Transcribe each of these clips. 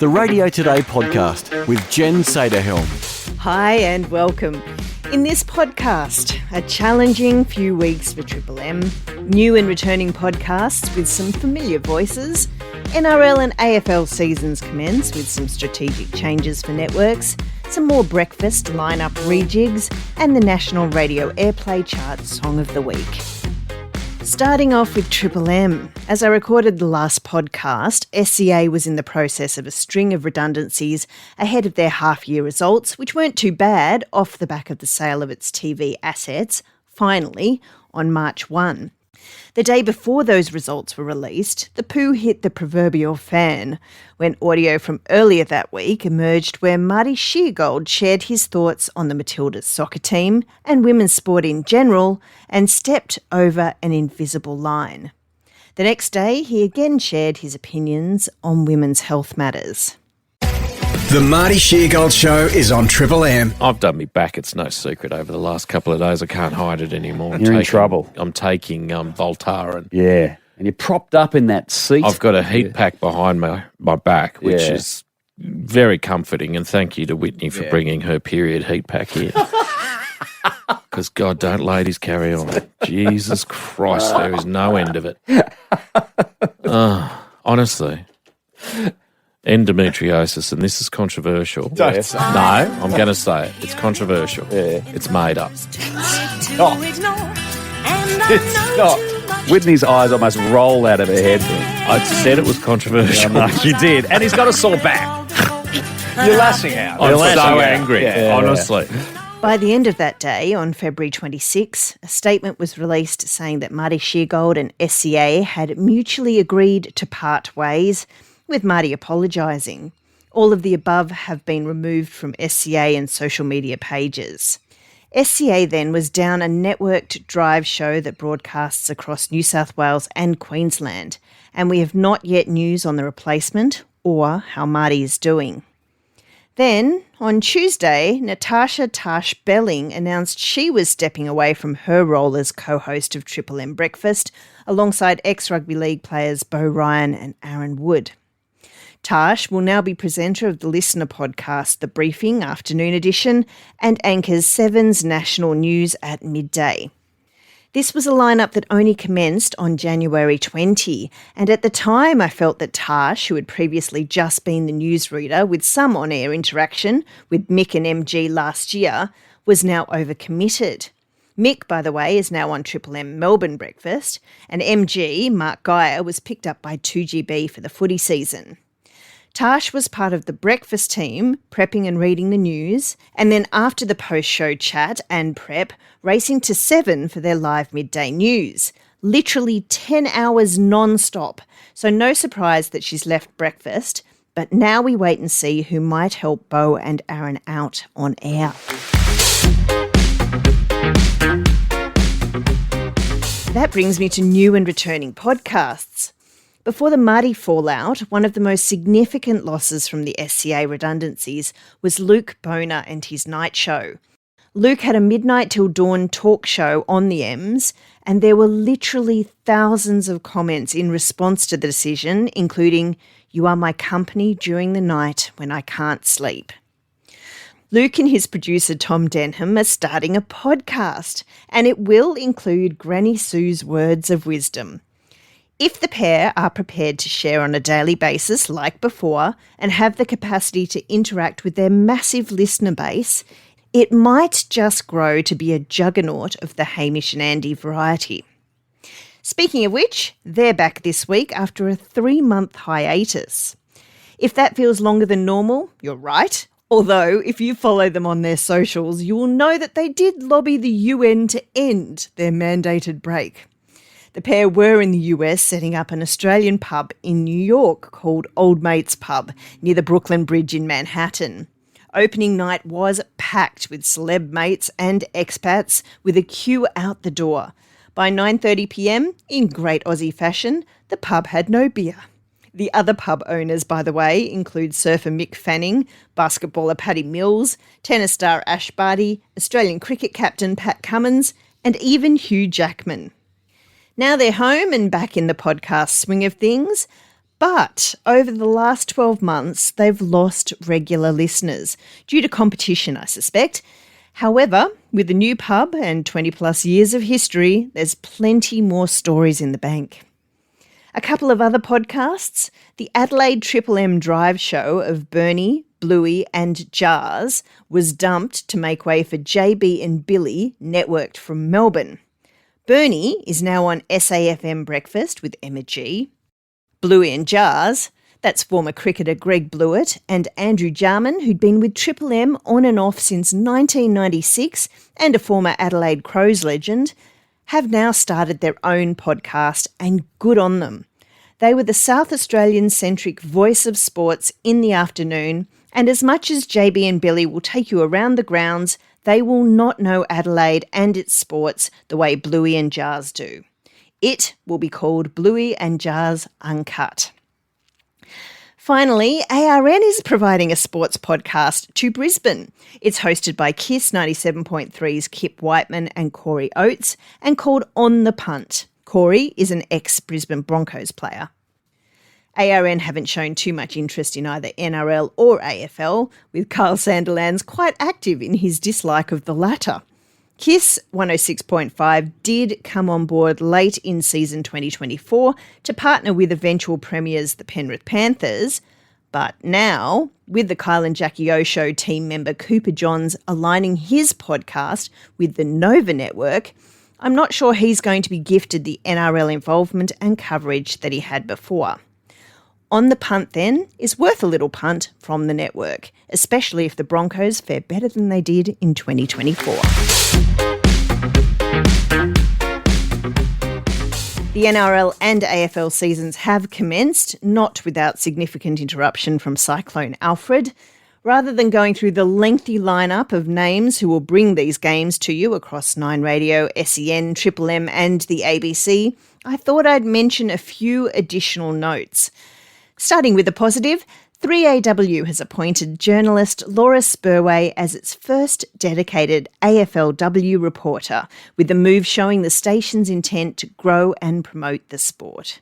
the Radio Today podcast with Jen Sederhelm. Hi and welcome. In this podcast, a challenging few weeks for Triple M, new and returning podcasts with some familiar voices, NRL and AFL seasons commence with some strategic changes for networks, some more breakfast lineup rejigs, and the National Radio Airplay chart Song of the Week. Starting off with Triple M. As I recorded the last podcast, SCA was in the process of a string of redundancies ahead of their half-year results, which weren't too bad off the back of the sale of its TV assets, finally, on March 1. The day before those results were released, the poo hit the proverbial fan when audio from earlier that week emerged where Marty Sheargold shared his thoughts on the Matildas soccer team and women's sport in general and stepped over an invisible line. The next day, he again shared his opinions on women's health matters. The Marty Sheargold Show is on Triple M. I've done me back, it's no secret, over the last couple of days. I can't hide it anymore. You're in trouble. I'm taking Voltaren. Yeah. And you're propped up in that seat. I've got a heat pack behind my back, which is very comforting. And thank you to Whitney for bringing her period heat pack in. Because, God, don't ladies carry on. Jesus Christ, there is no end of it. Honestly. Endometriosis, and this is controversial. Don't say. No, I'm going to say it. It's controversial. Yeah. It's made up. It's not. Whitney's eyes almost roll out of her head. I said it was controversial. No, you did. And he's got a sore back. You're lashing out. I'm so angry, honestly. By the end of that day, on February 26, a statement was released saying that Marty Sheargold and SCA had mutually agreed to part ways, with Marty apologising. All of the above have been removed from SCA and social media pages. SCA then was down a networked drive show that broadcasts across New South Wales and Queensland, and we have not yet news on the replacement or how Marty is doing. Then, on Tuesday, Natasha Tash Belling announced she was stepping away from her role as co-host of Triple M Breakfast alongside ex-rugby league players Beau Ryan and Aaron Wood. Tash will now be presenter of the listener podcast, The Briefing Afternoon Edition, and anchors Seven's national news at midday. This was a lineup that only commenced on January 20, and at the time I felt that Tash, who had previously just been the newsreader with some on-air interaction with Mick and MG last year, was now overcommitted. Mick, by the way, is now on Triple M Melbourne Breakfast, and MG, Mark Geyer, was picked up by 2GB for the footy season. Tash was part of the breakfast team, prepping and reading the news, and then after the post-show chat and prep, racing to 7 for their live midday news. Literally 10 hours non-stop, so no surprise that she's left breakfast, but now we wait and see who might help Beau and Aaron out on air. That brings me to new and returning podcasts. Before the Marty fallout, one of the most significant losses from the SCA redundancies was Luke Boner and his night show. Luke had a midnight till dawn talk show on the M's, and there were literally thousands of comments in response to the decision, including, "You are my company during the night when I can't sleep." Luke and his producer Tom Denham are starting a podcast, and it will include Granny Sue's words of wisdom. If the pair are prepared to share on a daily basis like before and have the capacity to interact with their massive listener base, it might just grow to be a juggernaut of the Hamish and Andy variety. Speaking of which, they're back this week after a 3-month hiatus. If that feels longer than normal, you're right. Although, if you follow them on their socials, you will know that they did lobby the UN to end their mandated break. The pair were in the US setting up an Australian pub in New York called Old Mates Pub near the Brooklyn Bridge in Manhattan. Opening night was packed with celeb mates and expats with a queue out the door. By 9:30 p.m, in great Aussie fashion, the pub had no beer. The other pub owners, by the way, include surfer Mick Fanning, basketballer Paddy Mills, tennis star Ash Barty, Australian cricket captain Pat Cummins, and even Hugh Jackman. Now they're home and back in the podcast swing of things, But over the last 12 months, they've lost regular listeners, due to competition, I suspect. However, with the new pub and 20 plus years of history, there's plenty more stories in the bank. A couple of other podcasts, the Adelaide Triple M Drive show of Bernie, Bluey and Jars was dumped to make way for JB and Billy, networked from Melbourne. Bernie is now on SAFM Breakfast with Emma G. Bluey and Jars, that's former cricketer Greg Blewett and Andrew Jarman, who'd been with Triple M on and off since 1996 and a former Adelaide Crows legend, have now started their own podcast, and good on them. They were the South Australian-centric voice of sports in the afternoon, and as much as JB and Billy will take you around the grounds, they will not know Adelaide and its sports the way Bluey and Jars do. It will be called Bluey and Jars Uncut. Finally, ARN is providing a sports podcast to Brisbane. It's hosted by KISS 97.3's Kip Whiteman and Corey Oates and called On the Punt. Corey is an ex-Brisbane Broncos player. ARN haven't shown too much interest in either NRL or AFL, with Carl Sandilands quite active in his dislike of the latter. KISS 106.5 did come on board late in season 2024 to partner with eventual premiers the Penrith Panthers, but now, with the Kyle and Jackie O Show team member Cooper Johns aligning his podcast with the Nova Network, I'm not sure he's going to be gifted the NRL involvement and coverage that he had before. On the Punt, then, is worth a little punt from the network, especially if the Broncos fare better than they did in 2024. The NRL and AFL seasons have commenced, not without significant interruption from Cyclone Alfred. Rather than going through the lengthy lineup of names who will bring these games to you across Nine Radio, SEN, Triple M and the ABC, I thought I'd mention a few additional notes. Starting with the positive, 3AW has appointed journalist Laura Spurway as its first dedicated AFLW reporter, with the move showing the station's intent to grow and promote the sport.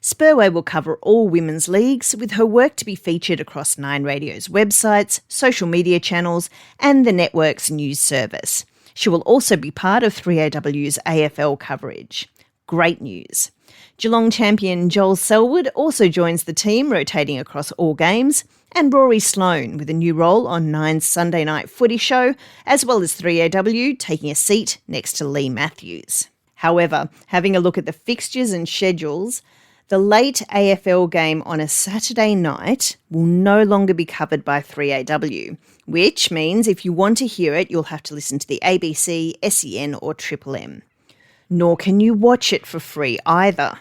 Spurway will cover all women's leagues, with her work to be featured across Nine Radio's websites, social media channels and the network's news service. She will also be part of 3AW's AFL coverage. Great news. Geelong champion Joel Selwood also joins the team, rotating across all games, and Rory Sloane with a new role on Nine's Sunday Night Footy show, as well as 3AW taking a seat next to Lee Matthews. However, having a look at the fixtures and schedules, the late AFL game on a Saturday night will no longer be covered by 3AW, which means if you want to hear it, you'll have to listen to the ABC, SEN or Triple M. Nor can you watch it for free either.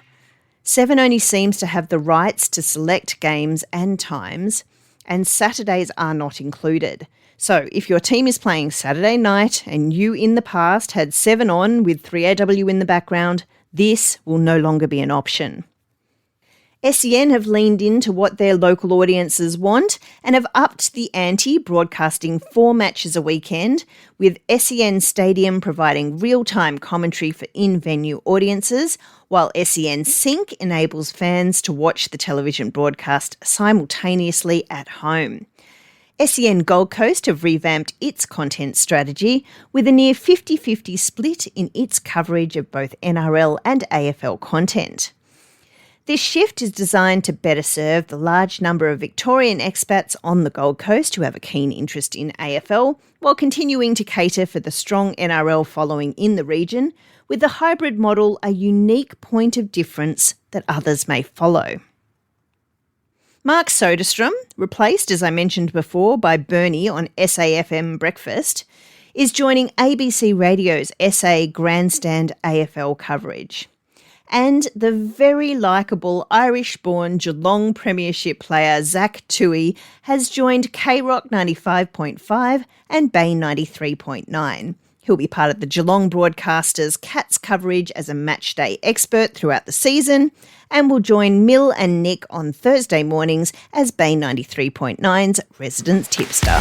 Seven only seems to have the rights to select games and times, and Saturdays are not included. So if your team is playing Saturday night and you in the past had 7 on with 3AW in the background, this will no longer be an option. SEN have leaned into what their local audiences want and have upped the ante, broadcasting 4 matches a weekend, with SEN Stadium providing real-time commentary for in-venue audiences, while SEN Sync enables fans to watch the television broadcast simultaneously at home. SEN Gold Coast have revamped its content strategy with a near 50-50 split in its coverage of both NRL and AFL content. This shift is designed to better serve the large number of Victorian expats on the Gold Coast who have a keen interest in AFL, while continuing to cater for the strong NRL following in the region, with the hybrid model a unique point of difference that others may follow. Mark Soderstrom, replaced, as I mentioned before, by Bernie on SAFM Breakfast, is joining ABC Radio's SA Grandstand AFL coverage. And the very likeable Irish-born Geelong Premiership player Zach Toohey has joined K-Rock 95.5 and Bay 93.9. He'll be part of the Geelong broadcasters' Cats coverage as a matchday expert throughout the season, and will join Mill and Nick on Thursday mornings as Bay 93.9's resident tipster.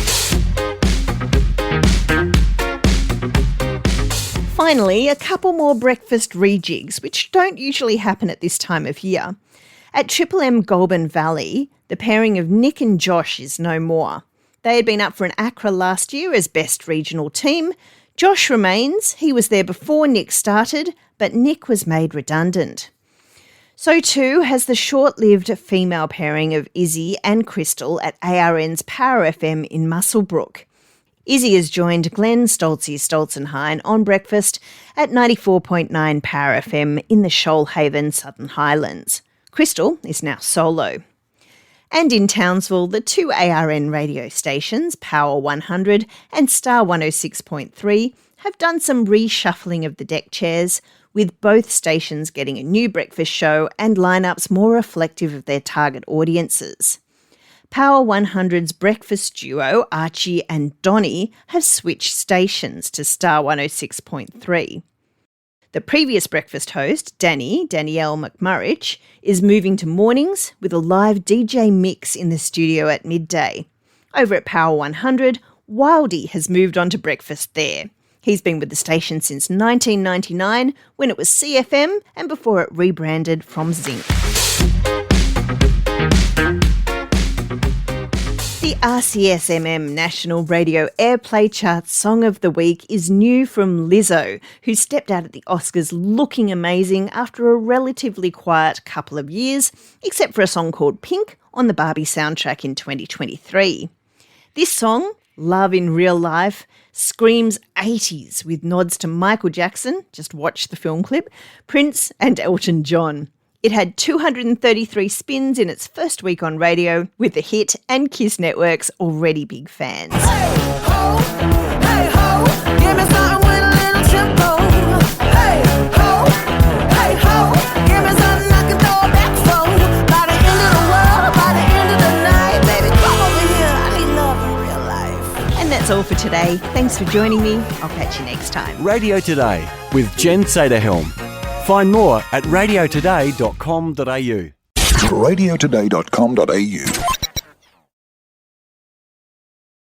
Finally, a couple more breakfast rejigs, which don't usually happen at this time of year. At Triple M Goulburn Valley, the pairing of Nick and Josh is no more. They had been up for an ACRA last year as best regional team. Josh remains. He was there before Nick started, but Nick was made redundant. So too has the short-lived female pairing of Izzy and Crystal at ARN's Power FM in Muswellbrook. Izzy has joined Glenn Stolzenheim on breakfast at 94.9 Power FM in the Shoalhaven Southern Highlands. Crystal is now solo. And in Townsville, the two ARN radio stations, Power 100 and Star 106.3, have done some reshuffling of the deck chairs, with both stations getting a new breakfast show and lineups more reflective of their target audiences. Power 100's breakfast duo, Archie and Donnie, have switched stations to Star 106.3. The previous breakfast host, Danielle McMurrich, is moving to mornings with a live DJ mix in the studio at midday. Over at Power 100, Wildy has moved on to breakfast there. He's been with the station since 1999 when it was CFM and before it rebranded from Zinc. The RCSMM National Radio Airplay Charts Song of the Week is new from Lizzo, who stepped out at the Oscars looking amazing after a relatively quiet couple of years, except for a song called Pink on the Barbie soundtrack in 2023. This song, Love in Real Life, screams 80s with nods to Michael Jackson, just watch the film clip, Prince and Elton John. It had 233 spins in its first week on radio, with the hit and Kiss Network's already big fans. Hey ho, give me something with a little tempo. Hey ho, give me something I can throw back for. By the end of the world, by the end of the night, baby, come over here, I need love in real life. And that's all for today. Thanks for joining me. I'll catch you next time. Radio Today with Jen Saderhelm. Find more at radiotoday.com.au. radiotoday.com.au